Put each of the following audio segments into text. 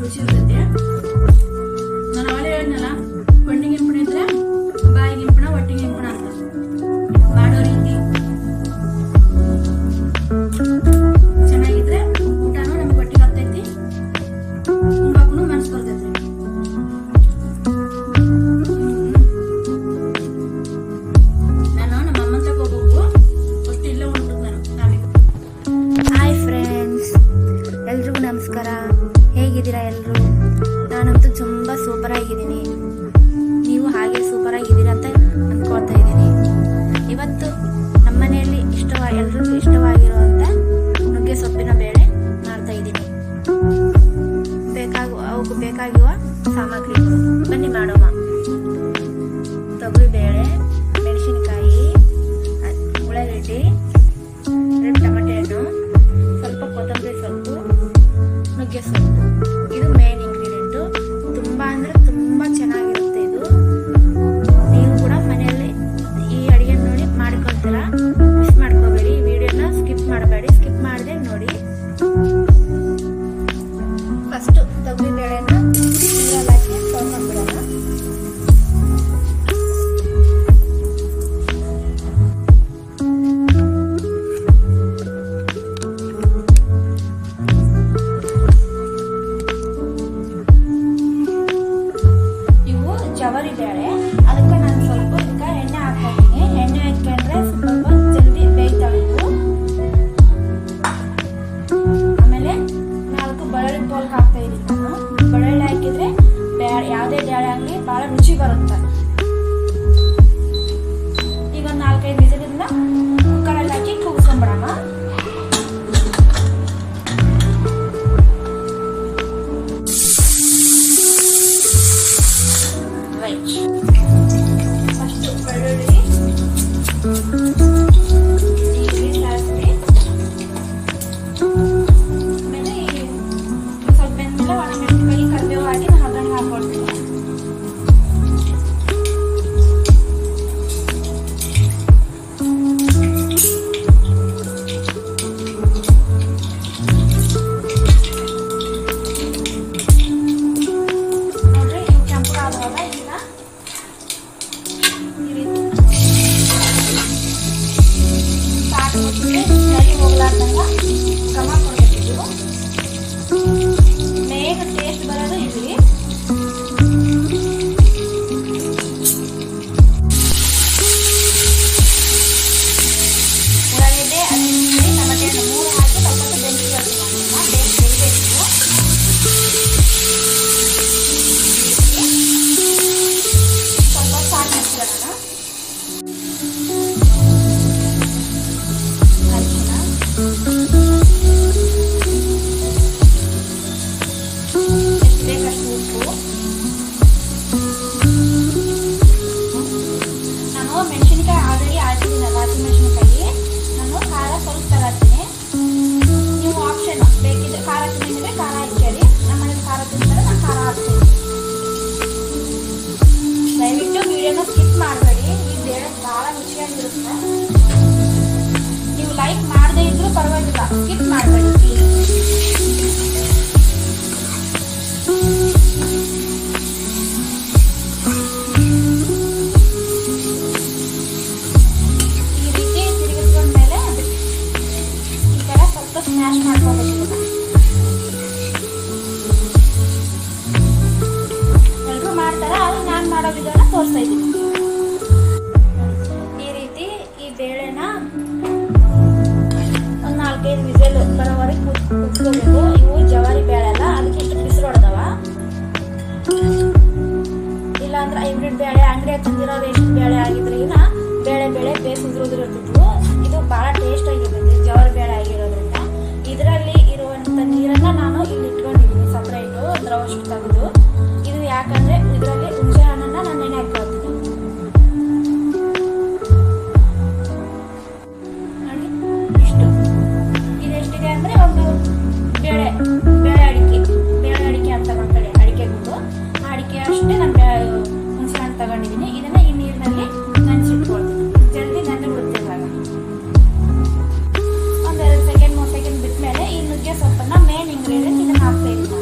ರುಚಿ ಇರ್ತೈತಿ. ನಾನು ಅವಳೇ ಹೇಳಿದ್ನಲ್ಲ, ಹೊಟ್ಟಿಗೆ ಇಂಪಣ ಇದ್ರೆ ಬಾಯಿಗೆ ಇಂಪಣ, ಹೊಟ್ಟಿಗೆ ಇಂಪಣ ಅಂತ ಮಾಡೋ ರೀತಿ ಚೆನ್ನಾಗಿದ್ರೆ ಊಟನೂ ನಮ್ಗೆ ಹೊಟ್ಟಿಗೆ ಆಗ್ತೈತಿ, ಉಂಬಾಕೂ ಮನಸ್ಸು ಬರ್ತೈತಿ. ನಾನು ನಮ್ಮ ಅಮ್ಮನ ತಕ ಹೋಗ್ಬೇಕು, ಅಷ್ಟು ಇಲ್ಲೇ ಉಂಟು ನಾನು ನಾವೀಗ. ಹಾಯ್ ಫ್ರೆಂಡ್ಸ್, ಎಲ್ರಿಗೂ ನಮಸ್ಕಾರ. ಹೇಗಿದ್ದೀರಾ ಎಲ್ಲರೂ? ನಾನಂತೂ ತುಂಬ ಸೂಪರ್ ಆಗಿದ್ದೀನಿ. ನೀವು ಹಾಗೆ ಸೂಪರ್ ಆಗಿದ್ದೀರಾ ಅಂತ ಅಂದ್ಕೊಳ್ತಾ ಇದ್ದೀನಿ. ಇವತ್ತು ನಮ್ಮ ಮನೆಯಲ್ಲಿ ಎಲ್ರಿಗೂ ಇಷ್ಟವಾಗಿರುವಂಥ ನುಗ್ಗೆ ಸೊಪ್ಪಿನ ಬೇಳೆ ಮಾಡ್ತಾ ಇದ್ದೀನಿ. ಅವಕ್ಕೆ ಬೇಕಾಗುವ ಸಾಮಗ್ರಿಗಳು ಬನ್ನಿ ಮಾಡೋಣ. ತೊಗರಿಬೇಳೆ, ಮೆಣಸಿನಕಾಯಿ, ಉಳ್ಳಾಗಡ್ಡಿ, 2 ಟೊಮೆಟೊ ಹಣ್ಣು, ಸ್ವಲ್ಪ ಕೊತ್ತಂಬರಿ ಸೊಪ್ಪು, ನುಗ್ಗೆ ಸೊಪ್ಪು. ಇದು ಮೇನ್ ಇಂಗ್ರೀಡಿಯೆಂಟು. ತುಂಬ ಅಂದರೆ ತುಂಬ ಚೆನ್ನಾಗಿರುತ್ತೆ ಇದು. ನೀವು ಕೂಡ ಮನೆಯಲ್ಲಿ ಈ ಅಡುಗೆ ನೋಡಿ ಮಾಡ್ಕೊಳ್ತೀರಾ. ಮಿಸ್ ಮಾಡ್ಕೋಬೇಡಿ. ಈ ವಿಡಿಯೋನ ಸ್ಕಿಪ್ ಮಾಡಬೇಡಿ. ಸ್ಕಿಪ್ ಮಾಡದೆ ನೋಡಿ. ಫಸ್ಟು ತೊಗರಿಬೇಳೆನ ನೀರಲ್ಲಿ ಹಾಕಿ ತೊಳ್ಕೊಂಡ್ಬಿಡೋಣ. ಜವರಿ ಬೇಳೆ, ಅದಕ್ಕೆ ನಾನು ಸ್ವಲ್ಪ ಇದಕ್ಕೆ ಎಣ್ಣೆ ಹಾಕ್ತೀನಿ. ಎಣ್ಣೆ ಹಾಕೊಂಡ್ರೆ ಸ್ವಲ್ಪ ಜಲ್ದಿ ಬೇಯ್ತಾವೆ ಇವು. ಆಮೇಲೆ 4 ಬೆಳ್ಳುಳ್ಳಿ ತೋಲ್ ಹಾಕ್ತಾ ಇದ್ದೀನಿ ನಾನು. ಬೆಳ್ಳುಳ್ಳಿ ಹಾಕಿದ್ರೆ ಯಾವುದೇ ಬೇಳೆ ಆಗಲಿ ಭಾಳ ರುಚಿ ಬರುತ್ತೆ. ಈಗ ಒಂದು 4-5 ವಿಸಿಲಿಂದ ಕುಕ್ಕರಲ್ಲಿ ಹಾಕಿ ಕೂಗಿಸ್ಕೊಂಡ್ಬಿಡೋಣ. ಫಸ್ಟ್ ಬೆಳ್ಳುಳ್ಳಿ, ಈರುಳ್ಳಿ, ಸಾಸಿವೆ, ಆಮೇಲೆ ಸ್ವಲ್ಪ ಬೆಂದಮೇಲೆ ಒಣಮೆಣಸಿನಕಾಯಿ, ಕರಿಬೇವು ಹಾಕಿ ನಾನು ಅದನ್ನು ಹಾಕೊಳ್ತೀನಿ. ನೋಡ್ರಿ, ಇವು ಕೆಂಪು ಆದವಾಗ ಈಗ ಹೋಗ್ಲಾರ್ದಂಗ ಕ್ರಮ ಕೊಡ್ಬೇಕಿದ್ರು. ಮೇನ್ ಟೇಸ್ಟ್ ಬರೋದು ಇಲ್ಲಿ. ಉಳ್ಳಾಗಡ್ಡೆ, ಹಸಿಮೆಣಸಿನಕಾಯಿ, ಟೊಮೆಟೊ 3 ಹಾಕಿ ಸ್ವಲ್ಪ ಬೆಂದಿರಬೇಕು. ಟೇಸ್ಟ್ ಬೇಯಬೇಕು. ಸ್ವಲ್ಪ ಸಾಕು ಹಾಕ್ಬಿಡೋಣ. ಬೇಕಷ್ಟು ಉಪ್ಪು. ನಾನು ಮೆಣಸಿನಕಾಯಿ ಆಲ್ರೆಡಿ ಹಾಕಿದ್ದೀನಲ್ಲ, ಹಸಿಮೆಣಸಿನಕಾಯಿ. ನಾನು ಖಾರ ಸ್ವಲ್ಪ ತಗೋತೀನಿ. ನೀವು ಆಪ್ಷನ್ ಬೇಕಿದ್ರೆ ಖಾರ ತಿಂದಿದ್ರೆ ಖಾರ ಹಾಕ್ಕೊಳ್ಳಿ. ನಮ್ಮ ಮನೇಲಿ ಖಾರ ತಿಂತಾರೆ, ನಾನು ಖಾರ ಹಾಕ್ತೀನಿ. ದಯವಿಟ್ಟು ವಿಡಿಯೋನ ಸ್ಕಿಪ್ ಮಾಡಬೇಡಿ. ಈ ಬೇಳೆ ಭಾಳ ರುಚಿಯಾಗಿರುತ್ತೆ. ನೀವು ಲೈಕ್ ಮಾಡದೇ ಇದ್ರೂ ಪರವಾಗಿಲ್ಲ, ಸ್ಕಿಪ್ ಮಾಡಬೇಡಿ ಪ್ಲೀಸ್. ಈ ರೀತಿ ತಿರುಗಿಸ್ಕೊಂಡ್ಮೇಲೆ ಈ ಥರ ಸ್ವಲ್ಪ ಸ್ಮ್ಯಾಶ್ ಮಾಡ್ಕೋಬೇಕು. ಎಲ್ಲರೂ ಮಾಡ್ತಾರೆ, ಆದರೆ ನಾನು ಮಾಡೋ ವಿಧಾನ ತೋರಿಸ್ತಾ ಇದ್ದೀನಿ. ಈ ರೀತಿ ಈ ಬೇಳೆನ ಒಂದು 4-5 ವಿಸಿಲ್ ಬರೋವರೆಗೆ ಕುದಿಸ್ಕೋಬೇಕು. ಇವು ಜವಾರಿ ಬೇಳೆ ಅಲ್ಲ, ಅದಕ್ಕೆ ಇಷ್ಟು ಬಿಸಿಲು ಹೊಡೆದವ. ಇಲ್ಲಾಂದ್ರೆ ಹೈಬ್ರಿಡ್ ಬೇಳೆ, ಅಂಗಡಿ ತಂದಿರೋ ರೇಷನ್ ಬೇಳೆ ಆಗಿದ್ರೆ ಇನ್ನ ಬೇಳೆ ಬೇಯಿಸಿದ್ರಿರ್ತಿದ್ವು. ಇದು ಭಾಳ ಟೇಸ್ಟ್ ಆಗಿರ್ತೈತಿ ಜವಾರಿ ಬೇಳೆ ಆಗಿರೋದ್ರಿಂದ. ಇದರಲ್ಲಿ ಇರುವಂಥ ನೀರನ್ನು ನಾನು ಇಲ್ಲಿ ಇಟ್ಕೊಂಡಿದ್ದೀನಿ ಸಪ್ರೇಟು, ದ್ರವಷ್ಟು ತೆಗೆದು. ಇದು ಯಾಕಂದರೆ ಇದರಲ್ಲಿ ಹುಣಸೆ ಹಣ್ಣನ್ನು ನಾನು ನೆನೆ ಹಾಕ್ಕೊಳ್ತೀನಿ. ನೋಡಿ ಇಷ್ಟು. ಇದೆಷ್ಟಿದೆ ಅಂದರೆ ಒಂದು ಬೇಳೆ ಅಡಿಕೆ ಅಂತ ಮಕ್ಕಳೇ, ಅಡಿಕೆ ಗುಂಡು ಆ ಅಡಿಕೆ ಅಷ್ಟೇ ನಾನು ಹುಣಸೆ ಹಣ್ಣು ತಗೊಂಡಿದ್ದೀನಿ. ಇದನ್ನು ಈ ನೀರಿನಲ್ಲಿ ನೆನೆಸಿಟ್ಕೊಳ್ತೀನಿ. ಜಲ್ದಿ ನೆನೆ ಬಿಡುತ್ತೆ. ಇವಾಗ ಒಂದು 2 ಸೆಕೆಂಡ್ 3 ಸೆಕೆಂಡ್ ಬಿಟ್ಟ ಮೇಲೆ ಈ ನುಗ್ಗೆ ಸೊಪ್ಪನ್ನು ಮೇನ್ ಇಂಗ್ರೀಡಿಯೆಂಟ್ ಇದನ್ನು ಹಾಕ್ತಾ ಇದ್ದೀನಿ.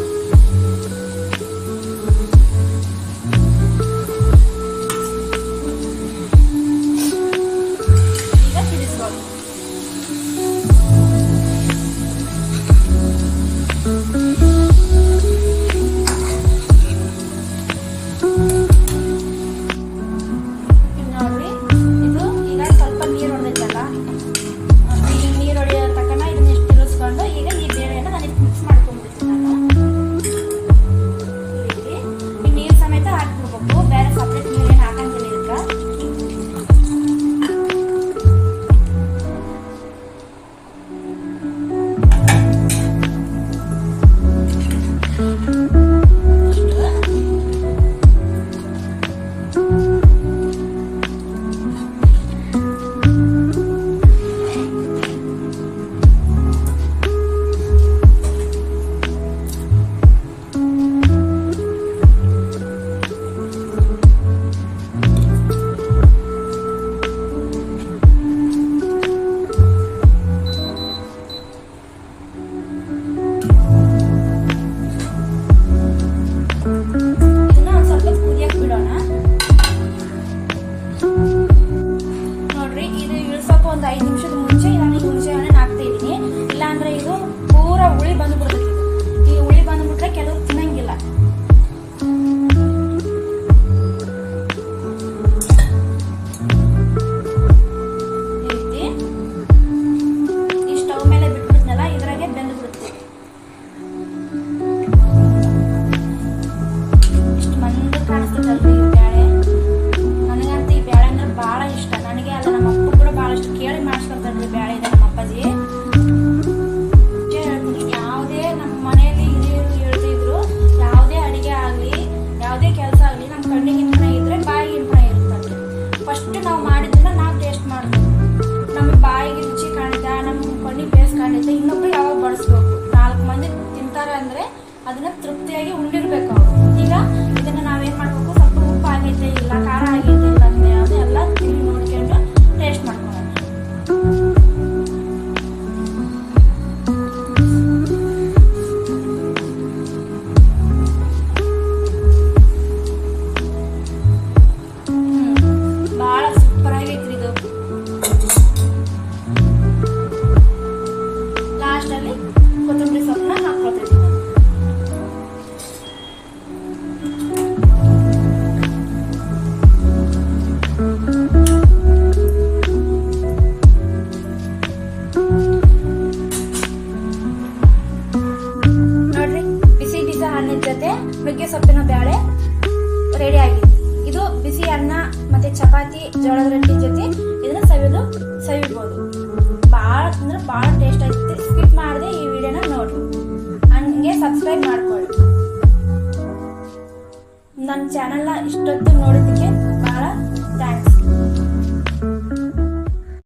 ಅದನ್ನ ತೃಪ್ತಿಯಾಗಿ ಉಂಡಿರ್ಬೇಕು ಅವ್ರು. ಈಗ ಇದನ್ನ ನಾವೇನ್ ಮಾಡ್ಬೇಕು, ಸ್ವಲ್ಪ ಉಪ್ಪು ಆಗೈತೆ ಇಲ್ಲ, ಖಾರ ಆಗೈತೆ ಇಲ್ಲ ಅದೆಲ್ಲ ತಿಂದು ನೋಡ್ಕೊಂಡು ಟೇಸ್ಟ್ ಮಾಡ್ಕೊಳ್ಳೋಣ. ಭಾಳ ಸೂಪರ್ ಆಗೈತ್ರಿ ಇದು. ಲಾಸ್ಟ್ ಅಲ್ಲಿ ಕೊತ್ತಂಬರಿ ಸೊಪ್ಪನ್ನ ಹಾಕ್ಕೊಳ್ತಿದ್ದೀನಿ. ನೋಡ್ರಿ, ಬಿಸಿ ಬಿಸಿ ಅನ್ನದ ಜೊತೆ ನುಗ್ಗೆ ಸೊಪ್ಪಿನ ಬ್ಯಾಳೆ ರೆಡಿ ಆಗಿದೆ. ಇದು ಬಿಸಿ ಅನ್ನ ಮತ್ತೆ ಚಪಾತಿ, ಜೋಳದ ರೊಟ್ಟಿ ಜೊತೆ ಇದನ್ನ ಸವಿಬಹುದು. ಭಾಳ ಅಂದ್ರೆ ಭಾಳ ಟೇಸ್ಟ್ ಆಗುತ್ತೆ. ಸ್ಕಿಪ್ ಮಾಡದೆ ಈ ವಿಡಿಯೋನ ನೋಡ್ರಿ, ಹಂಗೆ ಸಬ್ಸ್ಕ್ರೈಬ್ ಮಾಡ್ಕೊಳ್ಳಿ. ನನ್ನ ಚಾನಲ್ನ ಇಷ್ಟೊತ್ತು ನೋಡೋದಕ್ಕೆ ಭಾಳ ಥ್ಯಾಂಕ್ಸ್.